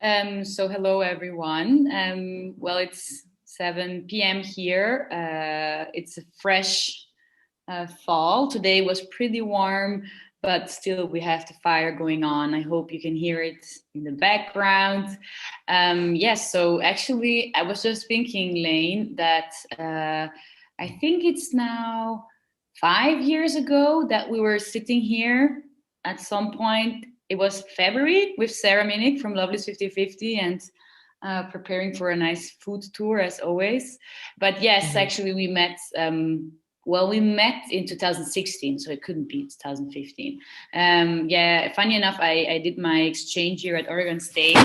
So hello everyone. Well, it's 7 p.m. here. It's a fresh fall. Today was pretty warm, but still we have the fire going on. I hope you can hear it in the background. Yes, so actually I was just thinking, Lane, that I think it's now 5 years ago that we were sitting here at some point. It was February with Sarah Minnick from Lovely's 50/50 and preparing for a nice food tour as always. But yes, actually we met. Well, we met in 2016, so it couldn't be 2015. Yeah, funny enough, I did my exchange year at Oregon State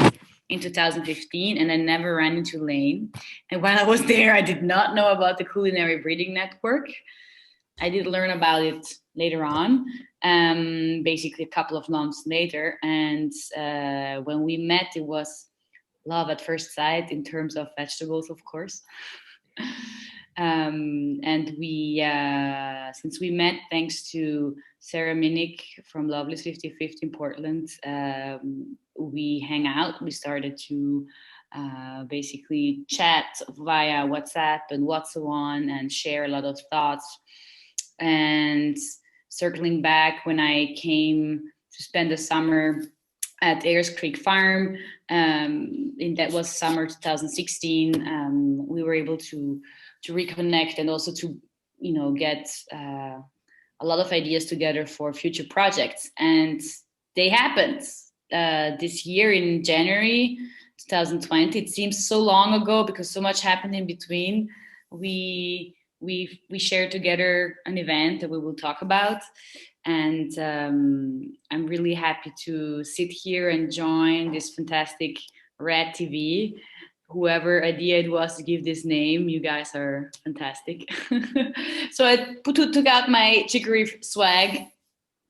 in 2015, and I never ran into Lane. And when I was there, I did not know about the Culinary Breeding Network. I did learn about it later on, basically a couple of months later. And when we met, it was love at first sight in terms of vegetables, of course. And we, since we met thanks to Sarah Minnick from Lovely's 50/50 in Portland, we hang out. We started to basically chat via WhatsApp and what's-on and share a lot of thoughts. And circling back, when I came to spend the summer at Ayers Creek Farm, that was summer 2016, we were able to reconnect and also to, get a lot of ideas together for future projects. And they happened this year in January 2020. It seems so long ago because so much happened in between. We shared together an event that we will talk about. And I'm really happy to sit here and join this fantastic RadTV. Whoever idea it was to give this name, you guys are fantastic. So I took out my chicory swag,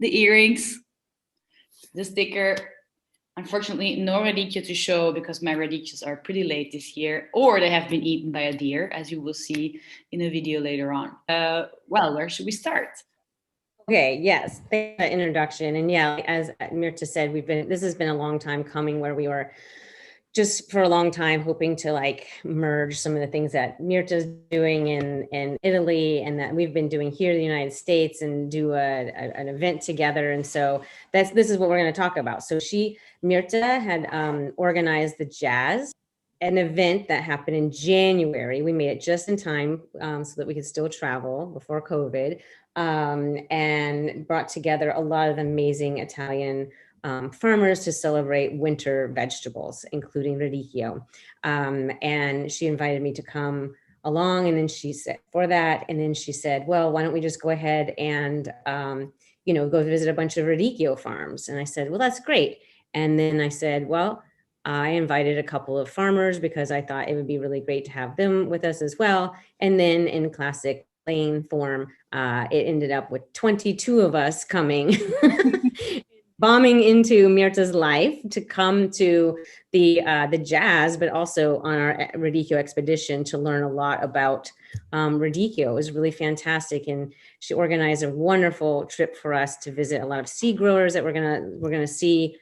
the earrings, the sticker. Unfortunately, no radicchio to show because my radicchios are pretty late this year, or they have been eaten by a deer, as you will see in a video later on. Well, where should we start? Okay, yes, thanks for that introduction. And yeah, as Myrtha said, this has been a long time coming, where we were just for a long time hoping to merge some of the things that Myrtha's doing in Italy and that we've been doing here in the United States and do an event together. And so this is what we're going to talk about. So Myrtha had organized the Giaz, an event that happened in January. We made it just in time so that we could still travel before COVID, and brought together a lot of amazing Italian farmers to celebrate winter vegetables, including radicchio. And she invited me to come along, and then she said well, why don't we just go ahead and go visit a bunch of radicchio farms? And I said, well, that's great. And then I said, well, I invited a couple of farmers because I thought it would be really great to have them with us as well. And then in classic Lane form, it ended up with 22 of us coming bombing into Myrtha's life to come to the Giaz, but also on our Radicchio expedition to learn a lot about radicchio. It was really fantastic, and she organized a wonderful trip for us to visit a lot of seed growers that we're gonna see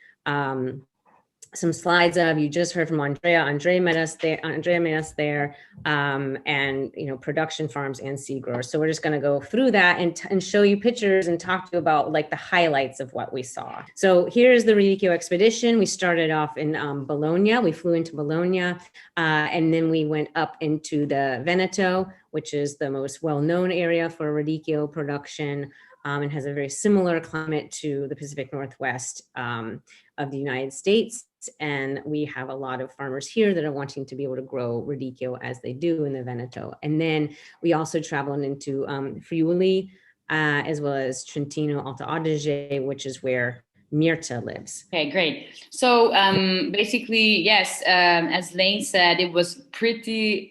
some slides of. You just heard from Andrea. Andrea met us there, and production farms and seed growers. So we're just going to go through that and show you pictures and talk to you about the highlights of what we saw. So here's the Radicchio expedition. We started off in Bologna. We flew into Bologna, and then we went up into the Veneto, which is the most well-known area for radicchio production. And has a very similar climate to the Pacific Northwest of the United States. And we have a lot of farmers here that are wanting to be able to grow radicchio as they do in the Veneto. And then we also traveled into Friuli, as well as Trentino, Alto-Adige, which is where Myrtha lives. Okay, great. So basically, yes, as Lane said, it was pretty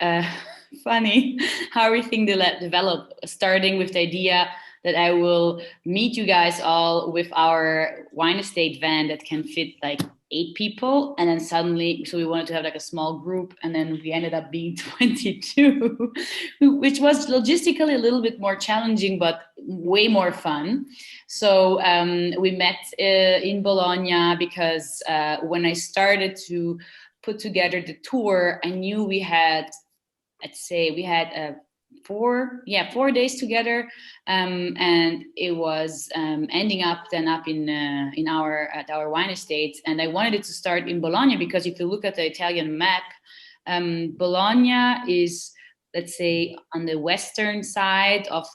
funny how everything developed, starting with the idea that I will meet you guys all with our wine estate van that can fit like 8 people. And then suddenly, so we wanted to have like a small group, and then we ended up being 22, which was logistically a little bit more challenging, but way more fun. So we met in Bologna because when I started to put together the tour, I knew we had, I'd say we had 4 days together, and it was ending up then up in at our wine estates. And I wanted it to start in Bologna because if you look at the Italian map, Bologna is, let's say, on the western side of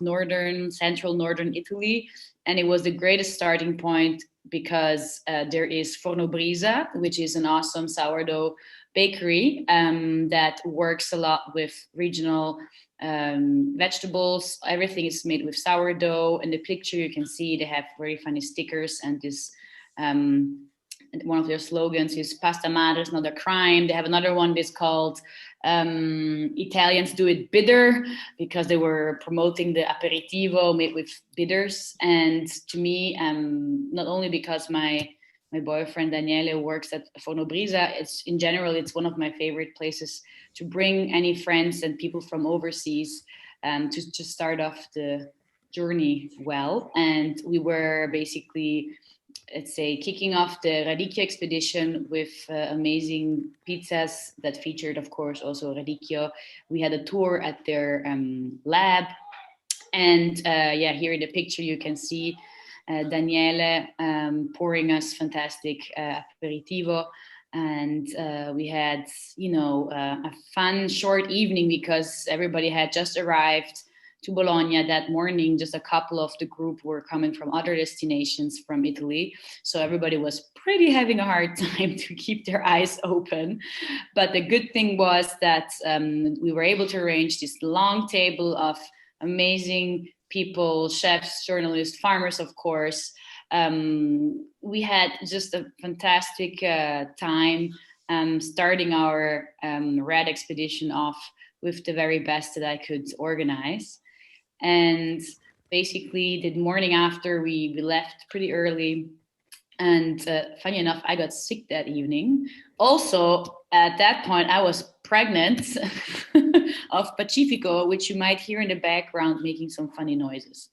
central northern Italy, and it was the greatest starting point because there is Fornobrisa, which is an awesome sourdough bakery that works a lot with regional vegetables. Everything is made with sourdough. In the picture you can see they have very funny stickers, and this one of their slogans is "Pasta Madre is not a crime." They have another one that's called Italians do it bitter, because they were promoting the aperitivo made with bitters. And to me, not only because my boyfriend Daniele works at Fonobrisa, it's one of my favorite places to bring any friends and people from overseas to start off the journey well. And we were basically, let's say, kicking off the Radicchio Expedition with amazing pizzas that featured, of course, also Radicchio. We had a tour at their lab. And here in the picture you can see Daniele pouring us fantastic aperitivo. And we had, a fun short evening because everybody had just arrived to Bologna that morning. Just a couple of the group were coming from other destinations from Italy. So everybody was pretty having a hard time to keep their eyes open. But the good thing was that we were able to arrange this long table of amazing people, chefs, journalists, farmers, of course. We had just a fantastic time starting our Rad expedition off with the very best that I could organize. And basically the morning after we left pretty early. And funny enough, I got sick that evening. Also, at that point, I was pregnant of Pacifico, which you might hear in the background making some funny noises.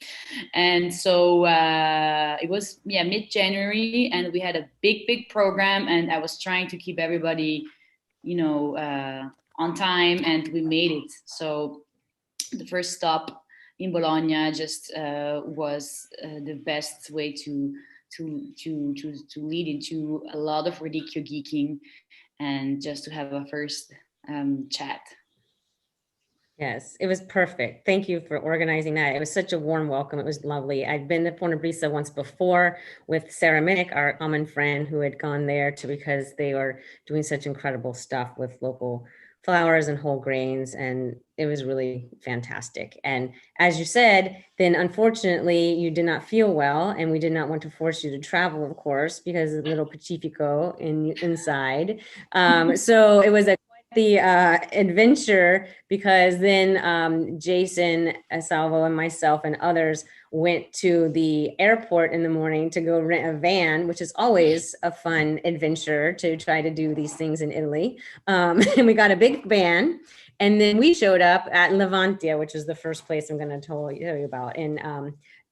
And so it was mid-January, and we had a big program, and I was trying to keep everybody, on time, and we made it. So the first stop in Bologna just was the best way to lead into a lot of Radicchio geeking and just to have a first chat. Yes, it was perfect. Thank you for organizing that. It was such a warm welcome. It was lovely. I'd been to Fornobrisa once before with Sarah Minnick, our common friend, who had gone there because they were doing such incredible stuff with local flours and whole grains, and it was really fantastic. And as you said, then unfortunately you did not feel well, and we did not want to force you to travel, of course, because of little Pacifico inside. So it was the adventure, because then Jason Salvo and myself and others went to the airport in the morning to go rent a van, which is always a fun adventure to try to do these things in Italy. And we got a big van, and then we showed up at Levantia, which is the first place I'm going to tell you about, in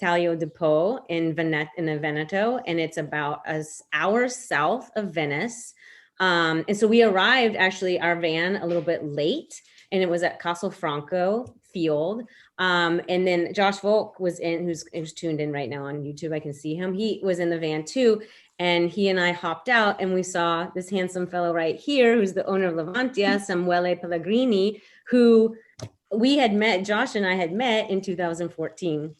Taglio di Po in the Veneto, and it's about an hour south of Venice. And so we arrived, actually, our van a little bit late, and it was at Castelfranco Field. And then Josh Volk was in, who's tuned in right now on YouTube. I can see him. He was in the van too. And he and I hopped out, and we saw this handsome fellow right here, who's the owner of Levantia, Samuele Pellegrini, who we had met, Josh and I had met in 2014.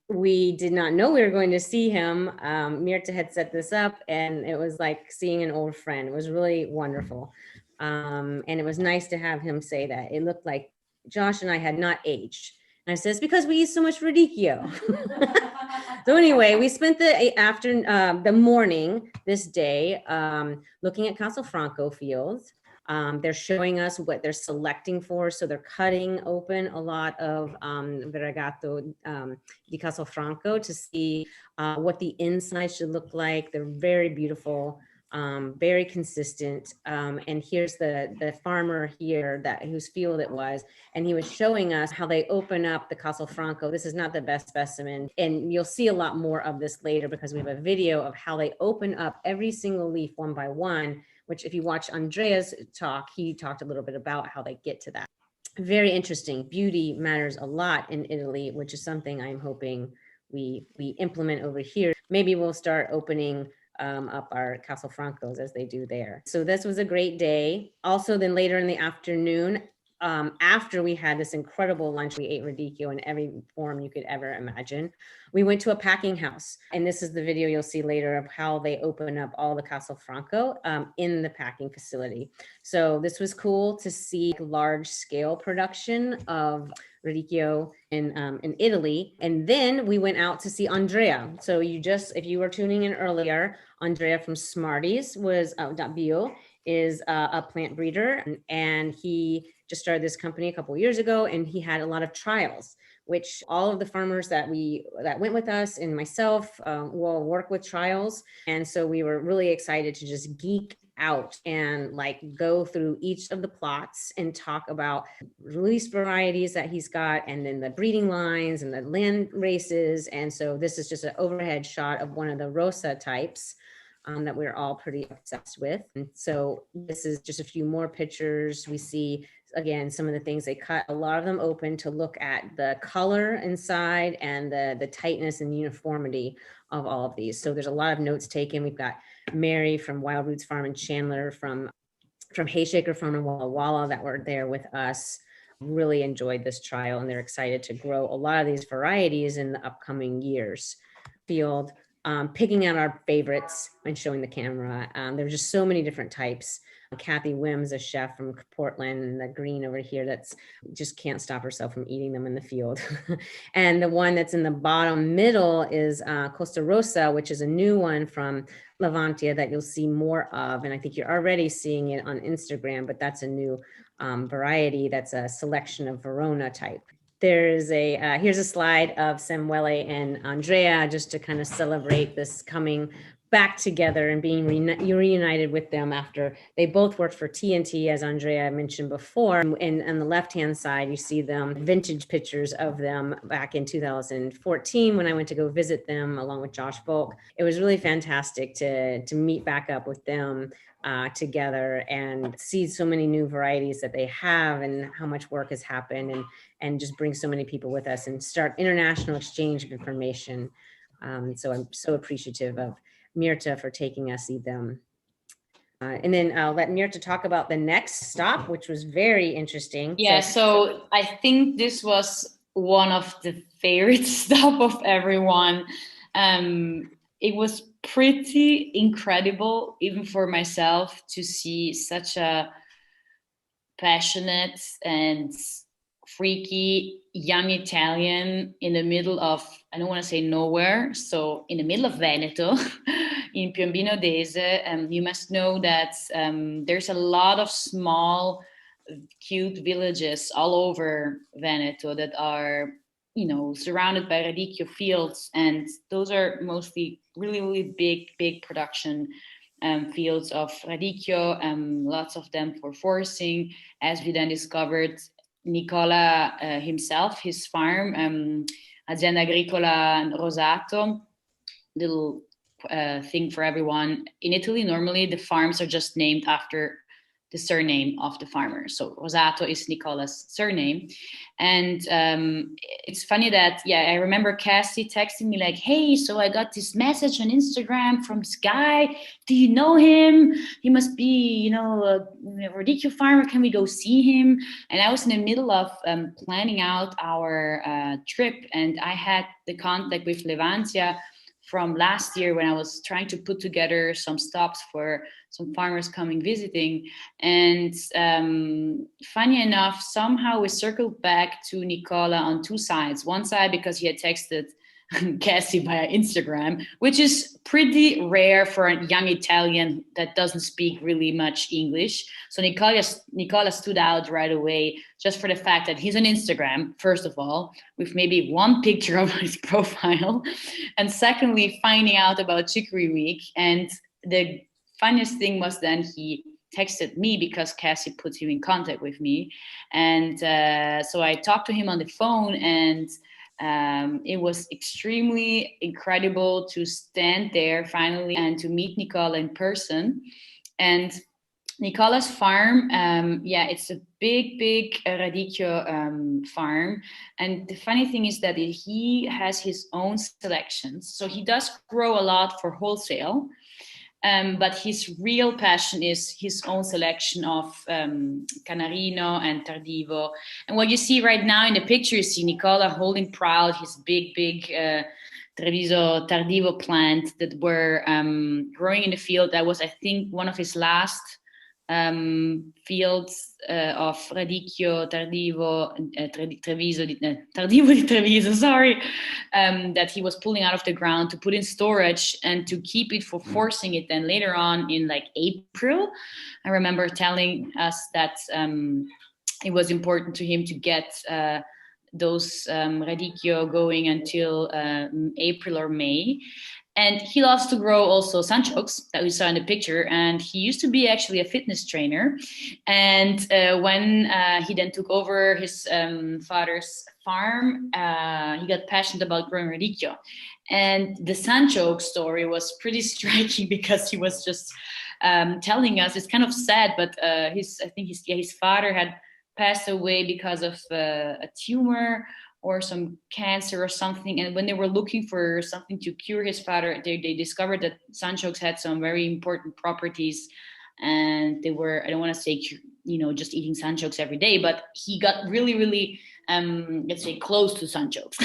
We did not know we were going to see him. Myrtha had set this up, and it was like seeing an old friend. It was really wonderful. And it was nice to have him say that. It looked like Josh and I had not aged. And I said, it's because we eat so much radicchio. So anyway, we spent the morning this day looking at Castelfranco fields. They're showing us what they're selecting for. So they're cutting open a lot of Variegato di Castelfranco to see what the inside should look like. They're very beautiful. Very consistent. And here's the farmer here whose field it was. And he was showing us how they open up the Castelfranco. This is not the best specimen. And you'll see a lot more of this later because we have a video of how they open up every single leaf one by one, which if you watch Andrea's talk, he talked a little bit about how they get to that. Very interesting. Beauty matters a lot in Italy, which is something I'm hoping we implement over here. Maybe we'll start opening up our Castelfrancos as they do there. So this was a great day. Also, then later in the afternoon, after we had this incredible lunch, we ate radicchio in every form you could ever imagine. We went to a packing house, and this is the video you'll see later of how they open up all the Castelfranco in the packing facility. So this was cool to see large scale production of radicchio in Italy. And then we went out to see Andrea. So if you were tuning in earlier, Andrea from Smarties was .bio is a plant breeder, and he just started this company a couple of years ago, and he had a lot of trials, which all of the farmers that went with us and myself will work with trials. And so we were really excited to just geek out and like go through each of the plots and talk about release varieties that he's got, and then the breeding lines and the land races. And so this is just an overhead shot of one of the Rosa types that we're all pretty obsessed with. And so this is just a few more pictures. We see, again, some of the things they cut, a lot of them open to look at the color inside and the tightness and uniformity of all of these. So there's a lot of notes taken. We've got Mary from Wild Roots Farm in Chandler, from Hayshaker Farm in Walla Walla that were there with us. Really enjoyed this trial, and they're excited to grow a lot of these varieties in the upcoming years. Field. Picking out our favorites and showing the camera. There were just so many different types. Kathy Wims, a chef from Portland, and the green over here that's just can't stop herself from eating them in the field. And the one that's in the bottom middle is Costa Rosa, which is a new one from Levantia that you'll see more of. And I think you're already seeing it on Instagram, but that's a new variety that's a selection of Verona type. There's here's a slide of Samuele and Andrea just to kind of celebrate this coming back together and being reunited with them after they both worked for TNT, as Andrea mentioned before. And on the left-hand side, you see them, vintage pictures of them back in 2014 when I went to go visit them along with Josh Volk. It was really fantastic to meet back up with them together and see so many new varieties that they have and how much work has happened, and just bring so many people with us and start international exchange of information. So I'm so appreciative of Myrtha for taking us see them. And then I'll let Myrtha talk about the next stop, which was very interesting. Yeah, so I think this was one of the favorite stop of everyone. It was pretty incredible, even for myself, to see such a passionate and freaky young Italian in the middle of, I don't want to say nowhere, so in the middle of Veneto, in Piombino Dese. You must know that there's a lot of small, cute villages all over Veneto that are, surrounded by radicchio fields, and those are mostly really, really big production fields of radicchio, lots of them for forcing, as we then discovered Nicola himself, his farm, Azienda Agricola Rosazzo. Little thing for everyone. In Italy, normally the farms are just named after the surname of the farmer. So Rosazzo is Nicola's surname. And it's funny that, I remember Cassie texting me like, hey, so I got this message on Instagram from this guy. Do you know him? He must be, a radicchio farmer. Can we go see him? And I was in the middle of planning out our trip. And I had the contact with Levantia from last year when I was trying to put together some stops for some farmers coming visiting. And funny enough, somehow we circled back to Nicola on two sides. One side because he had texted Cassie via Instagram, which is pretty rare for a young Italian that doesn't speak really much English. So Nicola stood out right away just for the fact that he's on Instagram, first of all, with maybe one picture of his profile. And secondly, finding out about Chicory Week. And the funniest thing was then he texted me because Cassie put him in contact with me. And so I talked to him on the phone, and it was extremely incredible to stand there finally and to meet Nicola in person. And Nicola's farm, it's a big Radicchio farm. And the funny thing is that he has his own selections. So he does grow a lot for wholesale. But his real passion is his own selection of Canarino and Tardivo. And what you see right now in the picture, you see Nicola holding proud his big Treviso Tardivo plant that were growing in the field. That was, I think, one of his last fields of Radicchio Tardivo Tardivo di Treviso, sorry, that he was pulling out of the ground to put in storage and to keep it for forcing it then later on in like April. I remember telling us that it was important to him to get those Radicchio going until April or May. And he loves to grow also sunchokes that we saw in the picture. And he used to be actually a fitness trainer. And when he then took over his father's farm, he got passionate about growing radicchio. And the sunchoke story was pretty striking because he was just telling us, it's kind of sad, but I think his father had passed away because of a tumor or some cancer or something. And when they were looking for something to cure his father, they discovered that sunchokes had some very important properties. And they were, I don't want to say, just eating sunchokes every day, but he got really, let's say, close to sunchokes.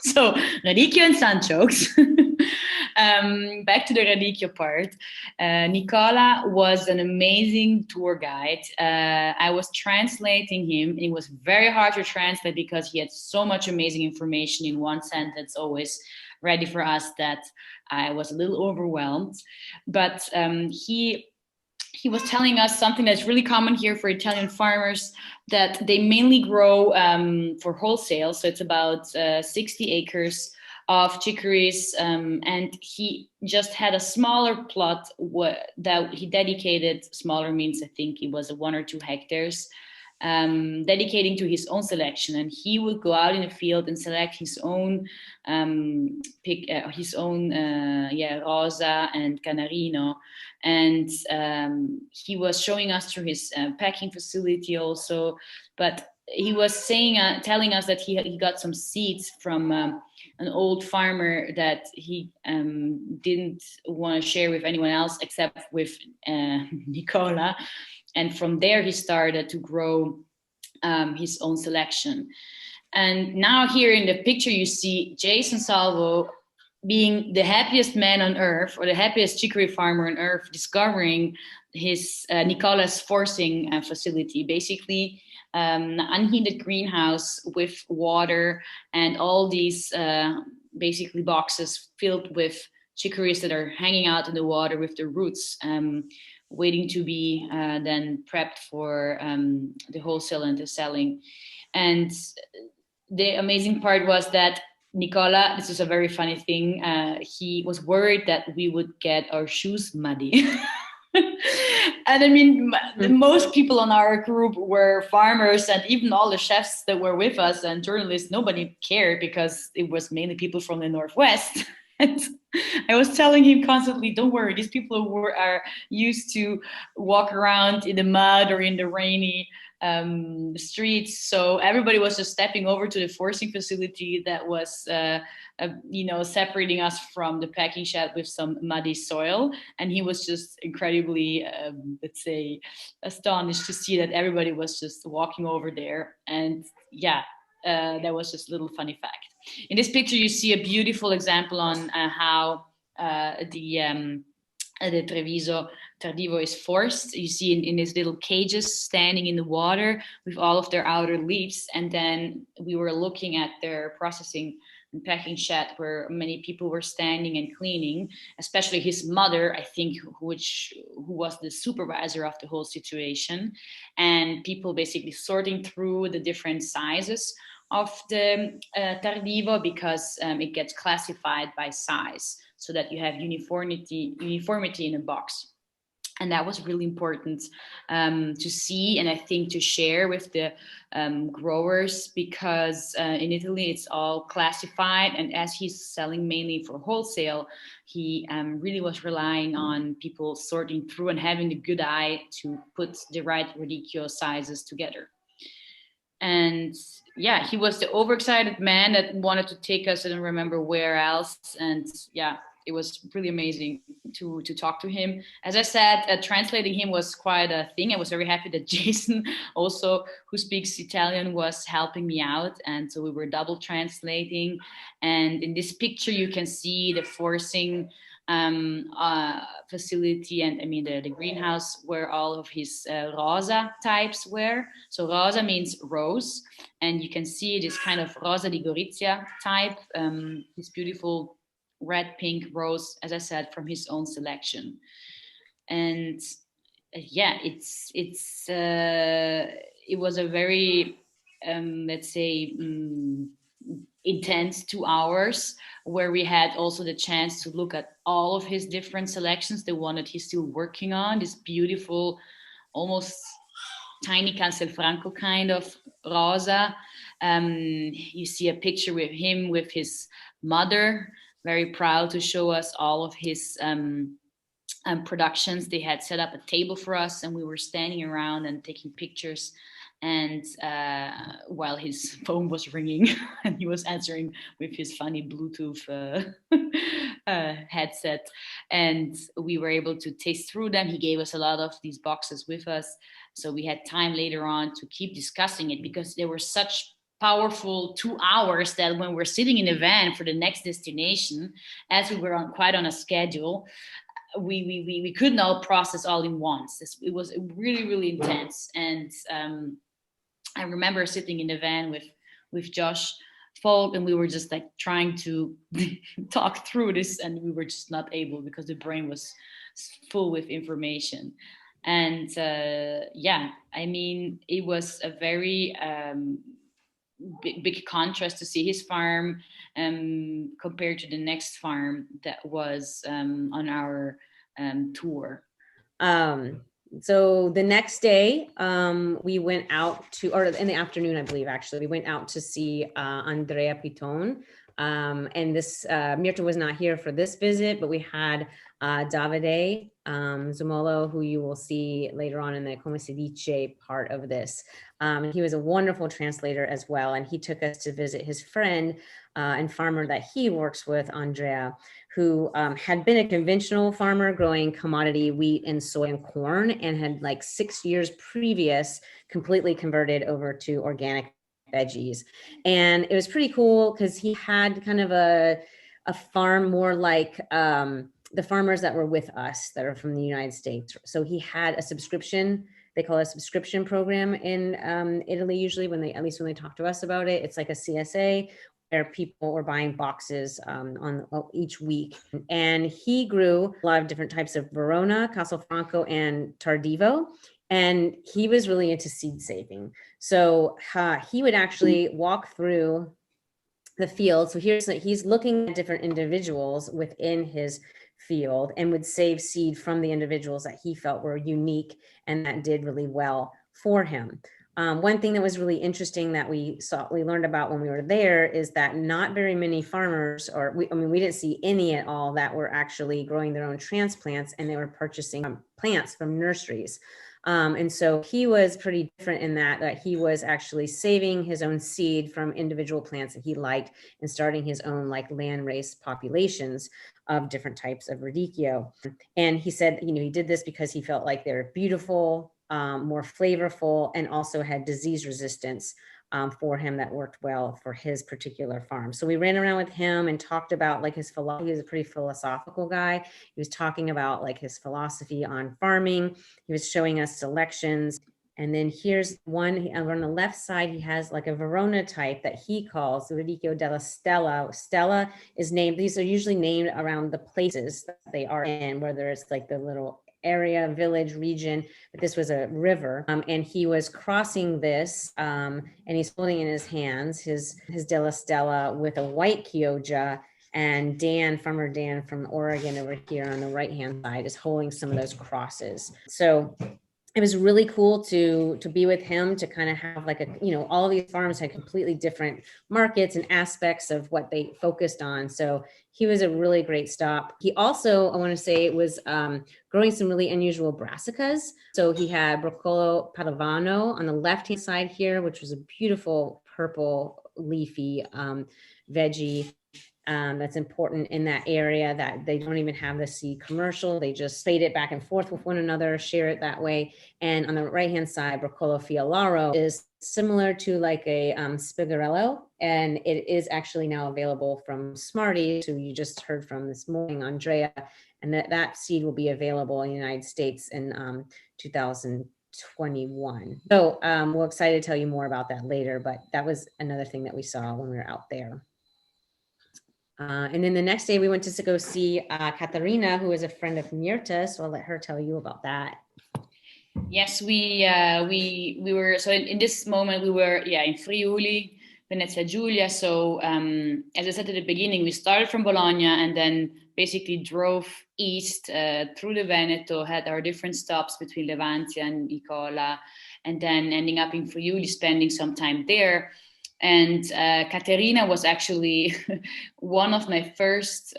So radicchio and sunchokes. Back to the radicchio part. Nicola was an amazing tour guide. I was translating him, and it was very hard to translate because he had so much amazing information in one sentence, always ready for us, that I was a little overwhelmed. But he was telling us something that's really common here for Italian farmers, that they mainly grow for wholesale. So it's about 60 acres of chicories, and he just had a smaller plot that he dedicated. Smaller means I think it was 1 or 2 hectares, dedicating to his own selection. And he would go out in the field and select his own Rosa and Canarino. And he was showing us through his packing facility also. But he was telling us that he got some seeds from an old farmer that he didn't want to share with anyone else except with Nicola. And from there, he started to grow his own selection. And now here in the picture, you see Jason Salvo being the happiest man on earth, or the happiest chicory farmer on earth, discovering his Nicola's forcing facility, basically unheated greenhouse with water and all these basically boxes filled with chicories that are hanging out in the water with the roots, waiting to be then prepped for the wholesale and the selling. And the amazing part was that Nicola, this is a very funny thing, he was worried that we would get our shoes muddy. And I mean, most people on our group were farmers, and even all the chefs that were with us and journalists, nobody cared because it was mainly people from the Northwest. And I was telling him constantly, don't worry, these people are used to walk around in the mud or in the rainy streets. So everybody was just stepping over to the forcing facility that was separating us from the packing shed with some muddy soil. And he was just incredibly, let's say, astonished to see that everybody was just walking over there. And that was just a little funny fact. In this picture, you see a beautiful example on how the Treviso Tardivo is forced. You see in these little cages standing in the water with all of their outer leaves. And then we were looking at their processing and packing shed where many people were standing and cleaning, especially his mother, I think, who was the supervisor of the whole situation, and people basically sorting through the different sizes of the tardivo, because it gets classified by size so that you have uniformity in a box. And that was really important to see, and I think to share with the growers, because in Italy it's all classified, and as he's selling mainly for wholesale, he really was relying on people sorting through and having the good eye to put the right radicchio sizes together. And yeah, he was the overexcited man that wanted to take us, I don't remember where else. And yeah, it was really amazing to talk to him. As I said, translating him was quite a thing. I was very happy that Jason also, who speaks Italian, was helping me out. And so we were double translating. And in this picture, you can see the forcing facility, and I mean the greenhouse where all of his rosa types were. So rosa means rose, and you can see this kind of Rosa di Gorizia type, this beautiful red pink rose, as I said, from his own selection. And yeah, it was a very let's say intense 2 hours, where we had also the chance to look at all of his different selections, the one that he's still working on, this beautiful, almost tiny Castelfranco kind of rosa. You see a picture with him with his mother, very proud to show us all of his productions. They had set up a table for us, and we were standing around and taking pictures. And while his phone was ringing and he was answering with his funny Bluetooth headset, and we were able to taste through them. He gave us a lot of these boxes with us, so we had time later on to keep discussing it, because they were such powerful 2 hours that when we're sitting in a van for the next destination, as we were quite on a schedule, we could not process all in once. It was really, really intense. And I remember sitting in the van with Josh Folk, and we were just like trying to talk through this, and we were just not able, because the brain was full with information. And yeah, I mean, it was a very big contrast to see his farm compared to the next farm that was on our tour. So the next day, we went out to, or in the afternoon, I believe, actually, we went out to see Andrea Pitton. And this, Myrtha was not here for this visit, but we had Davide Zumolo, who you will see later on in the Come si dice part of this. He was a wonderful translator as well. And he took us to visit his friend and farmer that he works with, Andrea, who had been a conventional farmer growing commodity wheat and soy and corn, and had like 6 years previous completely converted over to organic veggies. And it was pretty cool because he had kind of a farm more like the farmers that were with us that are from the United States. So he had a subscription, they call it a subscription program in Italy, usually when they talk to us about it. It's like a CSA, where people were buying boxes on each week. And he grew a lot of different types of Verona, Castelfranco, and Tardivo. And he was really into seed saving. So he would actually walk through the field. So he's looking at different individuals within his field and would save seed from the individuals that he felt were unique and that did really well for him. One thing that was really interesting that we learned about when we were there is that not very many farmers, we didn't see any at all that were actually growing their own transplants, and they were purchasing plants from nurseries. And so he was pretty different in that he was actually saving his own seed from individual plants that he liked and starting his own like land-raised populations of different types of radicchio. And he said, he did this because he felt like they're beautiful, more flavorful, and also had disease resistance for him that worked well for his particular farm. So we ran around with him and talked about like his philosophy. He was a pretty philosophical guy. He was talking about like his philosophy on farming. He was showing us selections. And then here's one on the left side, he has like a Verona type that he calls Radicchio della Stella. Stella is named, these are usually named around the places that they are in, whether it's like the little area, village, region, but this was a river. And he was crossing this and he's holding in his hands his della Stella with a white Chioggia. And farmer Dan from Oregon over here on the right-hand side is holding some of those crosses. So it was really cool to be with him, to kind of have like all of these farms had completely different markets and aspects of what they focused on. So he was a really great stop. He also, I want to say, was growing some really unusual brassicas. So he had Broccolo Padovano on the left-hand side here, which was a beautiful purple leafy veggie. That's important in that area, that they don't even have the seed commercial. They just fade it back and forth with one another, share it that way. And on the right-hand side, Broccolo Fialaro is similar to like a Spigarello, and it is actually now available from Smarties, who you just heard from this morning, Andrea, and that seed will be available in the United States in 2021. So we're excited to tell you more about that later, but that was another thing that we saw when we were out there. And then the next day we went to go see Caterina, who is a friend of Myrtha. So I'll let her tell you about that. Yes, we were, so in this moment we were in Friuli-Venezia, Giulia. So as I said at the beginning, we started from Bologna and then basically drove east through the Veneto, had our different stops between Levantia and Nicola, and then ending up in Friuli, spending some time there. And Caterina was actually one of my first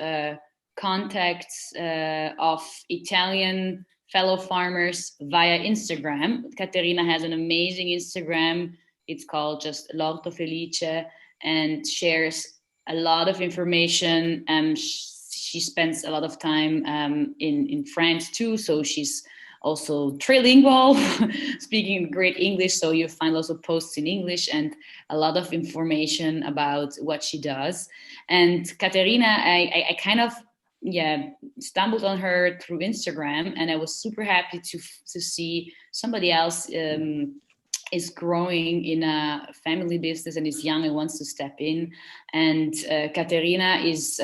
contacts of Italian fellow farmers via Instagram. Caterina has an amazing Instagram. It's called just L'Orto Felice, and shares a lot of information. She spends a lot of time in France too, so she's also trilingual, speaking great English. So you find lots of posts in English and a lot of information about what she does. And Caterina, I kind of stumbled on her through Instagram, and I was super happy to see somebody else is growing in a family business and is young and wants to step in. And Caterina is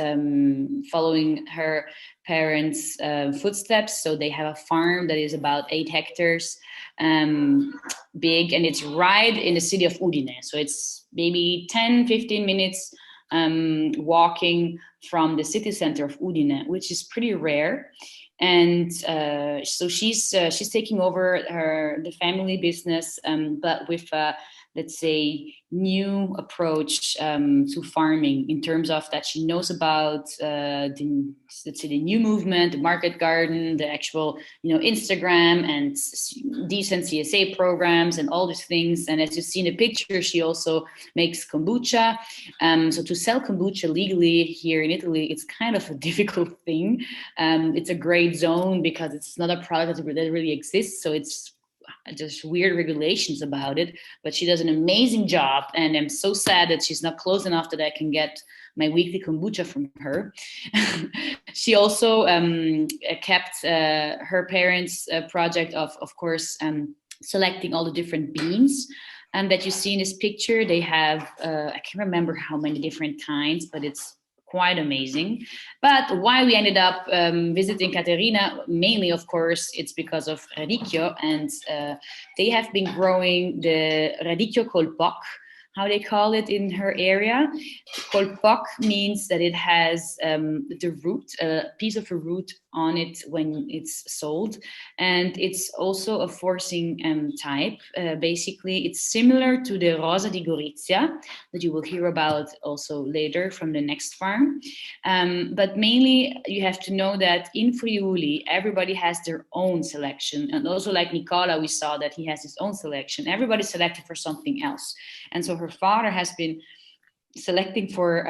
following her parents' footsteps. So they have a farm that is about 8 hectares big, and it's right in the city of Udine. So it's maybe 10-15 minutes walking from the city center of Udine, which is pretty rare. And so she's taking over the family business, but with let's say new approach to farming, in terms of that she knows about the new movement, the market garden, the actual Instagram and decent CSA programs and all these things. And as you see in the picture, she also makes kombucha. So to sell kombucha legally here in Italy, it's kind of a difficult thing. It's a great zone because it's not a product that really exists. So it's just weird regulations about it, but she does an amazing job, and I'm so sad that she's not close enough that I can get my weekly kombucha from her. She also kept her parents' project of course, selecting all the different beans that you see in this picture. They have I can't remember how many different kinds, but it's quite amazing. But why we ended up visiting Caterina, mainly, of course, it's because of Radicchio, and they have been growing the Radicchio col Poc, how they call it in her area. Col Poc means that it has the root, a piece of a root on it when it's sold. And it's also a forcing type. Basically, it's similar to the Rosa di Gorizia that you will hear about also later from the next farm. But mainly, you have to know that in Friuli, everybody has their own selection. And also like Nicola, we saw that he has his own selection. Everybody's selected for something else. And so her father has been selecting for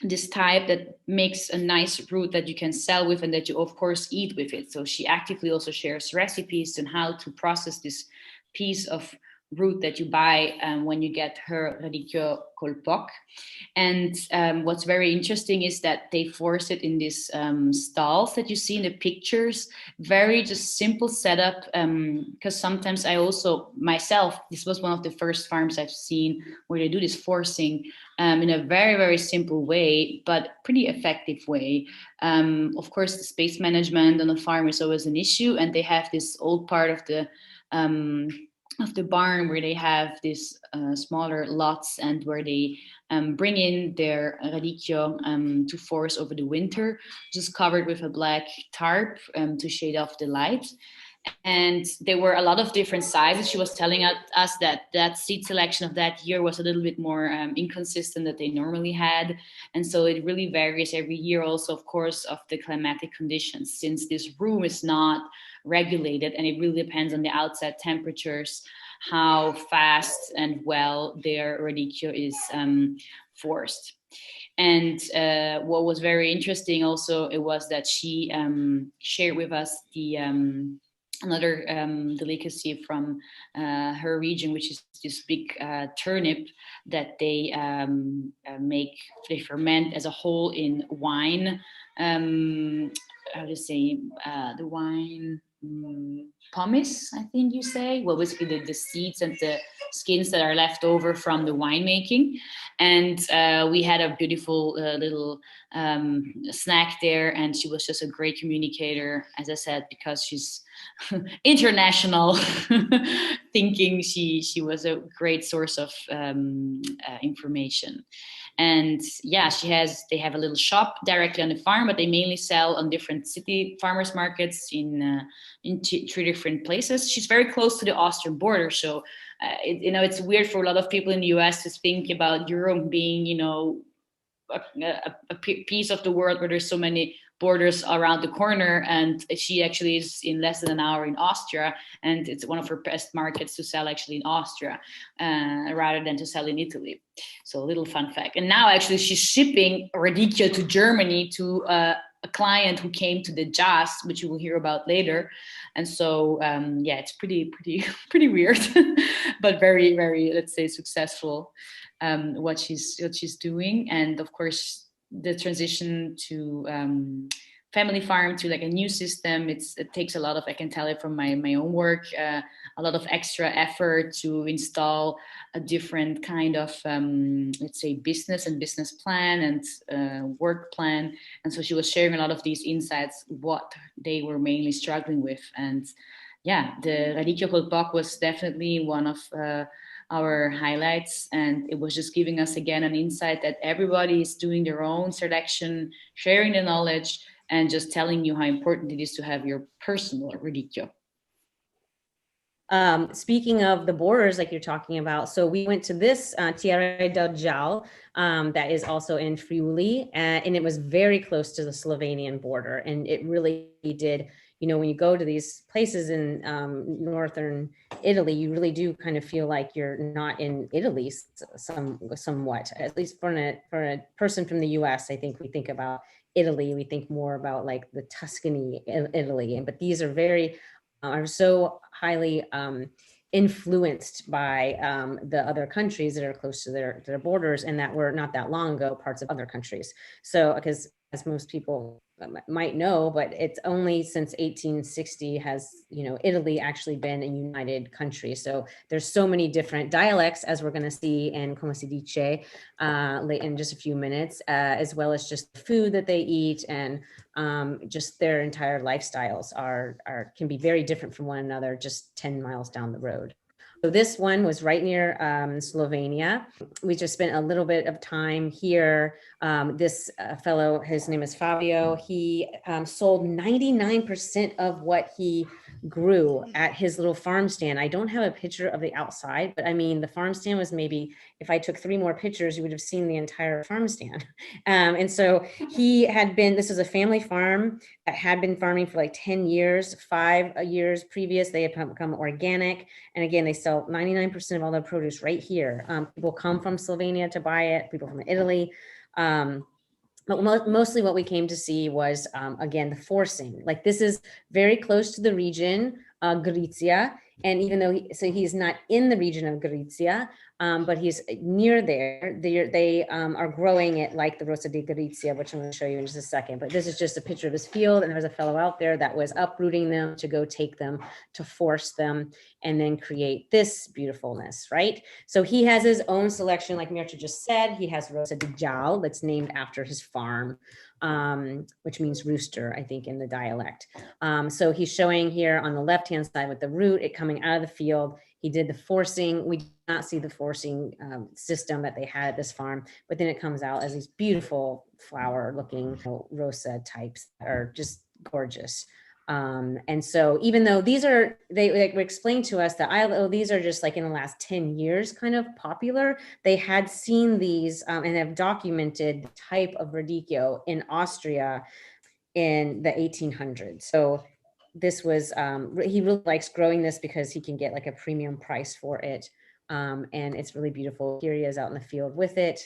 this type that makes a nice root that you can sell with and that you of course eat with it. So she actively also shares recipes on how to process this piece of root that you buy when you get her Radicchio col Poc. And what's very interesting is that they force it in these stalls that you see in the pictures. Very just simple setup, because sometimes I also myself, this was one of the first farms I've seen where they do this forcing in a very, very simple way, but pretty effective way. Of course, the space management on the farm is always an issue, and they have this old part of the barn where they have these smaller lots and where they bring in their radicchio to force over the winter, just covered with a black tarp to shade off the light. And there were a lot of different sizes. She was telling us that seed selection of that year was a little bit more inconsistent than they normally had. And so it really varies every year also, of course, of the climatic conditions, since this room is not regulated and it really depends on the outside temperatures, how fast and well their radicchio is forced. And what was very interesting also, it was that she shared with us the another delicacy from her region, which is this big turnip that they they ferment as a whole in wine. How to say the wine pomace, I think you say. Well, basically the seeds and the skins that are left over from the winemaking. And we had a beautiful little snack there, and she was just a great communicator, as I said, because she's international thinking. She was a great source of information. And yeah, they have a little shop directly on the farm, but they mainly sell on different city farmers markets in three different places. She's very close to the Austrian border, so it's weird for a lot of people in the US to think about Europe being, a piece of the world where there's so many borders around the corner. And she actually is in less than an hour in Austria, and it's one of her best markets to sell actually in Austria rather than to sell in Italy. So a little fun fact. And now actually she's shipping radicchio to Germany to a client who came to the Giaz, which you will hear about later. And so it's pretty weird but very, very, let's say, successful what she's doing. And of course the transition to family farm to like a new system, it takes a lot of, I can tell it from my own work, a lot of extra effort to install a different kind of let's say business plan and work plan. And so she was sharing a lot of these insights, what they were mainly struggling with. And yeah, the Radicchio col Poc was definitely one of our highlights, and it was just giving us again an insight that everybody is doing their own selection, sharing the knowledge, and just telling you how important it is to have your personal radicchio. Speaking of the borders, like you're talking about, so we went to this Tiare del Gjal that is also in Friuli, and it was very close to the Slovenian border. And it really did, when you go to these places in northern Italy, you really do kind of feel like you're not in Italy somewhat, at least for a person from the US. I think we think about Italy, we think more about like the Tuscany, Italy, but these are so highly influenced by the other countries that are close to their borders, and that were not that long ago parts of other countries. So, because as most people might know, but it's only since 1860 has, Italy actually been a united country. So there's so many different dialects, as we're going to see in Come si dice in just a few minutes, as well as just the food that they eat, and just their entire lifestyles can be very different from one another, just 10 miles down the road. So this one was right near Slovenia. We just spent a little bit of time here. This fellow, his name is Fabio. He sold 99% of what he grew at his little farm stand. I don't have a picture of the outside, but I mean, the farm stand was maybe, if I took 3 more pictures, you would have seen the entire farm stand. And so this was a family farm that had been farming for like 10 years, 5 years previous. They had become organic. And again, they sell 99% of all their produce right here. People come from Slovenia to buy it, people from Italy. But mostly what we came to see was, again, the forcing. Like, this is very close to the region, Gorizia, And even though he's not in the region of Gorizia, but he's near there. They are growing it like the Rosa di Gorizia, which I'm going to show you in just a second. But this is just a picture of his field, and there's a fellow out there that was uprooting them to go take them, to force them, and then create this beautifulness, right? So he has his own selection, like Myrtha just said. He has Rosa di Gjal, that's named after his farm, which means rooster, I think, in the dialect. So he's showing here on the left-hand side with the root, it coming out of the field. He did the forcing. We did not see the forcing system that they had at this farm, but then it comes out as these beautiful flower looking Rosa types that are just gorgeous. And so even though these are, they explained to us that these are just like in the last 10 years kind of popular, they had seen these and have documented the type of Radicchio in Austria in the 1800s. So this was, he really likes growing this because he can get like a premium price for it. And it's really beautiful. Here he is out in the field with it.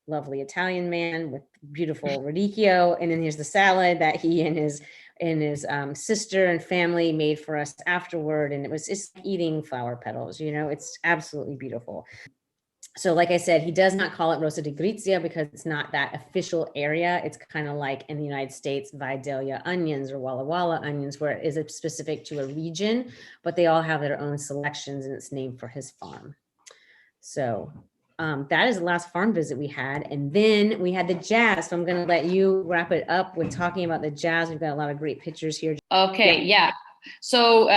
Lovely Italian man with beautiful Radicchio. And then here's the salad that he and his sister and family made for us afterward. And it's eating flower petals, you know, it's absolutely beautiful. So like I said, he does not call it Rosa di Gorizia because it's not that official area. It's kind of like in the United States, Vidalia onions or Walla Walla onions, where it is specific to a region, but they all have their own selections and it's named for his farm. So that is the last farm visit we had. And then we had the Giaz. So I'm going to let you wrap it up with talking about the Giaz. We've got a lot of great pictures here. Okay, yeah. So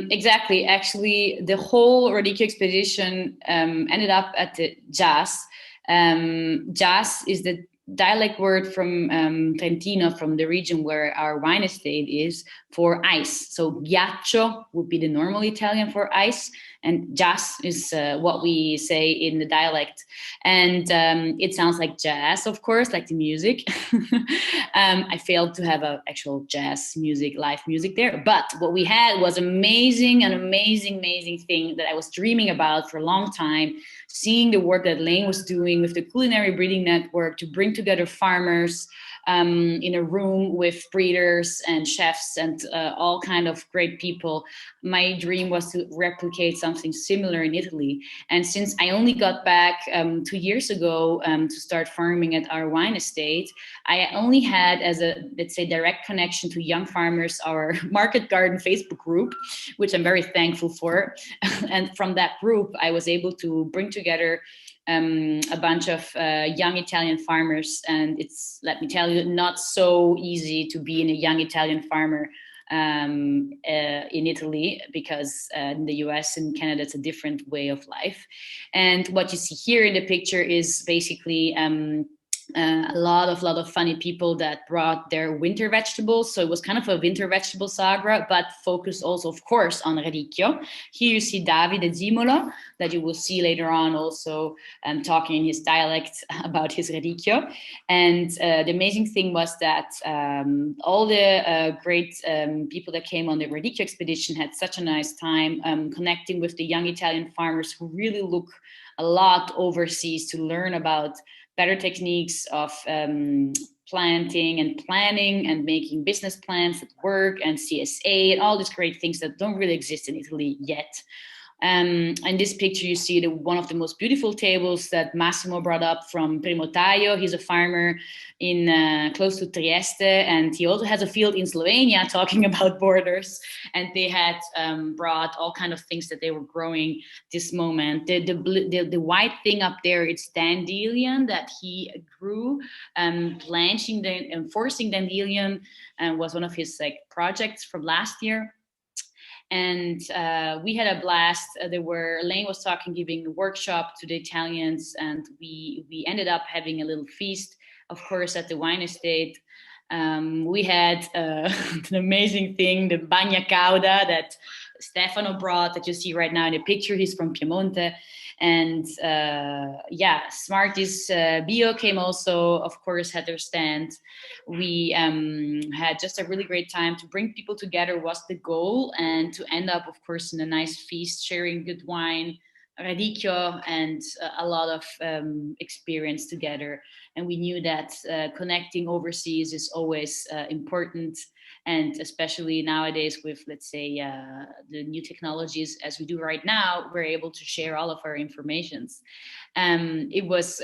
exactly, actually, the whole Radicchio expedition ended up at the Giaz. Giaz is the dialect word from Trentino, from the region where our wine estate is, for ice. So ghiaccio would be the normal Italian for ice, and Giaz is what we say in the dialect. And it sounds like jazz, of course, like the music. I failed to have an actual jazz music, live music there. But what we had was an amazing thing that I was dreaming about for a long time, seeing the work that Lane was doing with the Culinary Breeding Network to bring together farmers in a room with breeders and chefs and all kind of great people. My dream was to replicate something similar in Italy. And since I only got back 2 years ago to start farming at our wine estate, I only had as a, let's say, direct connection to young farmers, our Market Garden Facebook group, which I'm very thankful for. And from that group, I was able to bring together a bunch of young Italian farmers. And it's, let me tell you, not so easy to be a young Italian farmer in Italy, because in the US and Canada, it's a different way of life. And what you see here in the picture is basically a lot of funny people that brought their winter vegetables. So it was kind of a winter vegetable saga, but focused also, of course, on Radicchio. Here you see Davide Zimolo, that you will see later on also talking in his dialect about his Radicchio. And the amazing thing was that all the great people that came on the Radicchio expedition had such a nice time connecting with the young Italian farmers who really look a lot overseas to learn about better techniques of planting and planning and making business plans at work and CSA and all these great things that don't really exist in Italy yet. In this picture, you see one of the most beautiful tables that Massimo brought up from Primotaio. He's a farmer in close to Trieste, and he also has a field in Slovenia talking about borders. And they had brought all kind of things that they were growing this moment. The white thing up there, it's dandelion that he grew. Blanching and forcing dandelion was one of his projects from last year. And we had a blast. Lane was talking, giving a workshop to the Italians, and we ended up having a little feast, of course, at the wine estate. We had an amazing thing, the bagna cauda that Stefano brought, that you see right now in the picture. He's from Piemonte. And Smarties Bio came also, of course, had their stand. We had just a really great time. To bring people together was the goal, and to end up, of course, in a nice feast, sharing good wine, Radicchio, and a lot of experience together. And we knew that connecting overseas is always important. And especially nowadays with, let's say, the new technologies as we do right now, we're able to share all of our informations. It was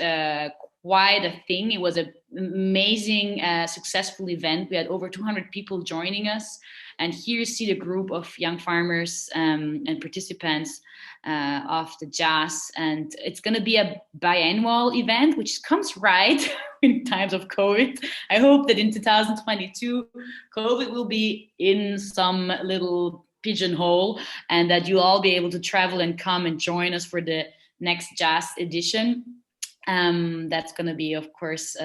quite a thing. It was an amazing, successful event. We had over 200 people joining us. And here you see the group of young farmers and participants of the Giaz. And it's going to be a biannual event, which comes right in times of COVID. I hope that in 2022, COVID will be in some little pigeonhole and that you'll all be able to travel and come and join us for the next Giaz edition. That's going to be, of course,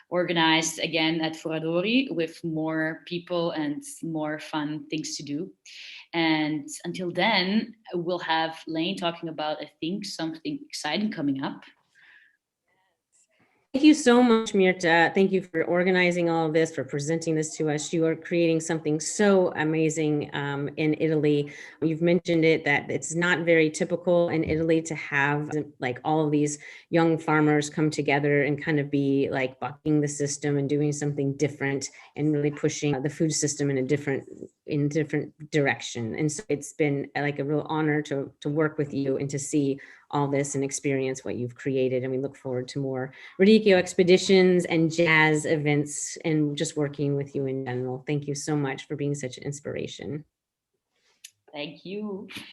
organized again at Foradori with more people and more fun things to do. And until then, we'll have Lane talking about, I think, something exciting coming up. Thank you so much, Myrtha. Thank you for organizing all of this, for presenting this to us. You are creating something so amazing in Italy. You've mentioned it, that it's not very typical in Italy to have like all of these young farmers come together and kind of be like bucking the system and doing something different and really pushing the food system in a different direction. And so it's been like a real honor to work with you and to see all this and experience what you've created. And we look forward to more Radicchio Expeditions and Giaz events and just working with you in general. Thank you so much for being such an inspiration. Thank you.